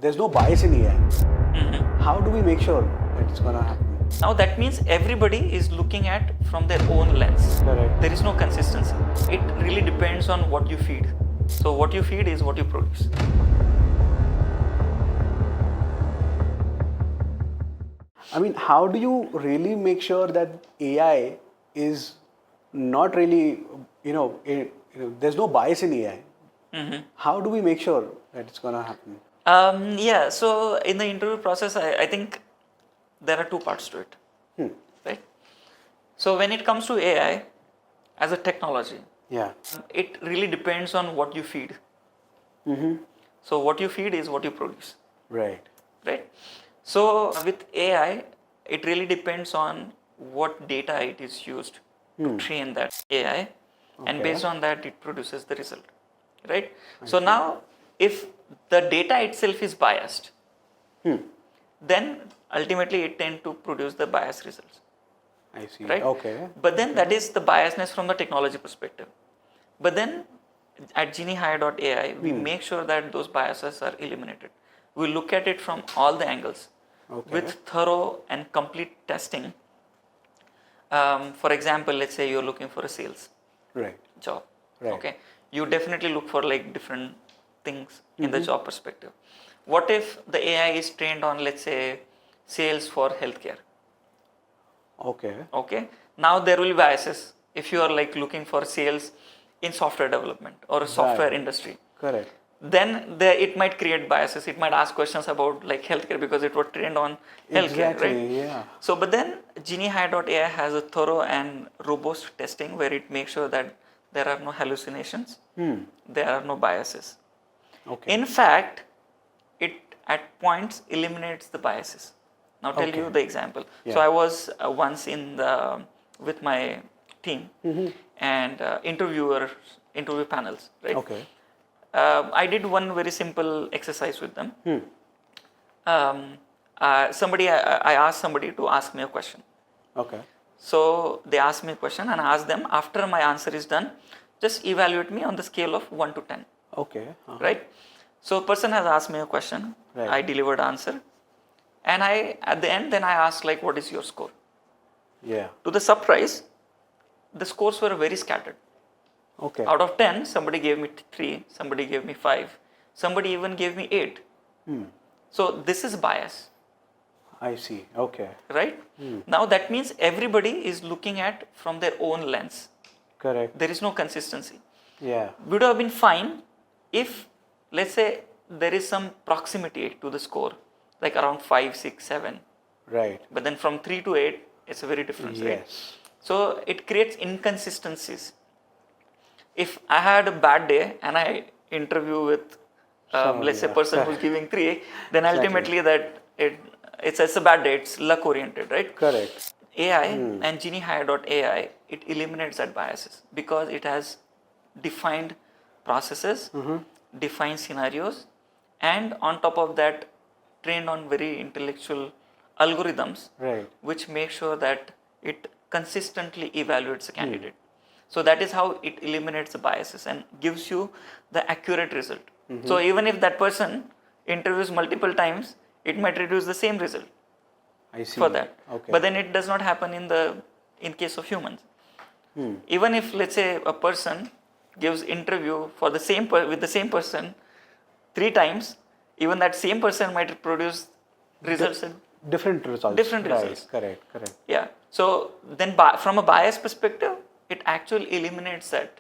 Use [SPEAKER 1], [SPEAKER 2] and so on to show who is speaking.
[SPEAKER 1] there's no bias in AI.
[SPEAKER 2] Mhm.
[SPEAKER 1] How do we make sure that it's gonna happen?
[SPEAKER 2] Now that means everybody is looking at from their own lens.
[SPEAKER 1] Correct.
[SPEAKER 2] There is no consistency. It really depends on what you feed. So what you feed is what you produce.
[SPEAKER 1] I mean, how do you really make sure that AI is not really, there's no bias in AI?
[SPEAKER 2] Mhm.
[SPEAKER 1] How do we make sure that it's gonna happen?
[SPEAKER 2] Yeah, so in the interview process, I think there are two parts to it, right? So when it comes to AI as a technology,
[SPEAKER 1] Yeah.
[SPEAKER 2] it really depends on what you feed. So what you feed is what you produce,
[SPEAKER 1] Right.
[SPEAKER 2] right? So with AI, it really depends on what data it is used to train that AI, and
[SPEAKER 1] Okay.
[SPEAKER 2] based on that, it produces the result, right? So now, if the data itself is biased, then ultimately it tends to produce the biased results,
[SPEAKER 1] I see.
[SPEAKER 2] right?
[SPEAKER 1] Okay.
[SPEAKER 2] But then that is the biasness from the technology perspective. But then at GenieHire.ai, we make sure that those biases are eliminated. We look at it from all the angles with thorough and complete testing. For example, let's say you're looking for a sales job.
[SPEAKER 1] Right.
[SPEAKER 2] Okay, you definitely look for like different things in the job perspective. What if the AI is trained on, let's say, sales for healthcare? Okay, now there will be biases if you are like looking for sales in software development or a software industry.
[SPEAKER 1] Correct.
[SPEAKER 2] Then it might create biases. It might ask questions about like healthcare because it was trained on healthcare,
[SPEAKER 1] Exactly,
[SPEAKER 2] right?
[SPEAKER 1] yeah.
[SPEAKER 2] So, but then GenieHire.ai has a thorough and robust testing where it makes sure that there are no hallucinations, there are no biases.
[SPEAKER 1] Okay.
[SPEAKER 2] In fact, it at points eliminates the biases. Now, tell you the example. So, I was once with my team and interview panels, right?
[SPEAKER 1] Okay.
[SPEAKER 2] I did one very simple exercise with them. I asked somebody to ask me a question.
[SPEAKER 1] Okay.
[SPEAKER 2] So they asked me a question and I asked them, after my answer is done, just evaluate me on the scale of 1 to 10.
[SPEAKER 1] Okay.
[SPEAKER 2] Right? So a person has asked me a question.
[SPEAKER 1] Right.
[SPEAKER 2] I delivered answer. And at the end, then I asked like, what is your score?
[SPEAKER 1] Yeah.
[SPEAKER 2] To the surprise, the scores were very scattered.
[SPEAKER 1] Okay.
[SPEAKER 2] Out of 10, somebody gave me 3, somebody gave me 5, somebody even gave me 8. So this is bias.
[SPEAKER 1] I see. Okay.
[SPEAKER 2] Right? Now that means everybody is looking at from their own lens.
[SPEAKER 1] Correct.
[SPEAKER 2] There is no consistency.
[SPEAKER 1] Yeah.
[SPEAKER 2] Would have been fine if, let's say, there is some proximity to the score, like around 5, 6, 7.
[SPEAKER 1] Right.
[SPEAKER 2] But then from 3 to 8, it's a very difference, right?
[SPEAKER 1] Yes.
[SPEAKER 2] So it creates inconsistencies. If I had a bad day and I interview with, let's say, a person who's giving 3, then ultimately it's a bad day. It's luck oriented, right?
[SPEAKER 1] Correct.
[SPEAKER 2] AI and GenieHire.ai, it eliminates that biases because it has defined processes, defined scenarios, and on top of that, trained on very intellectual algorithms, which make sure that it consistently evaluates the candidate. So that is how it eliminates the biases and gives you the accurate result. So even if that person interviews multiple times, it might reduce the same result.
[SPEAKER 1] I see.
[SPEAKER 2] For that.
[SPEAKER 1] Okay.
[SPEAKER 2] But then it does not happen in case of humans. Even if, let's say, a person gives interview for the same with the same person 3 times, even that same person might produce results.
[SPEAKER 1] Different results.
[SPEAKER 2] Different results.
[SPEAKER 1] Correct. Correct.
[SPEAKER 2] Yeah. So then from a bias perspective, it actually eliminates that.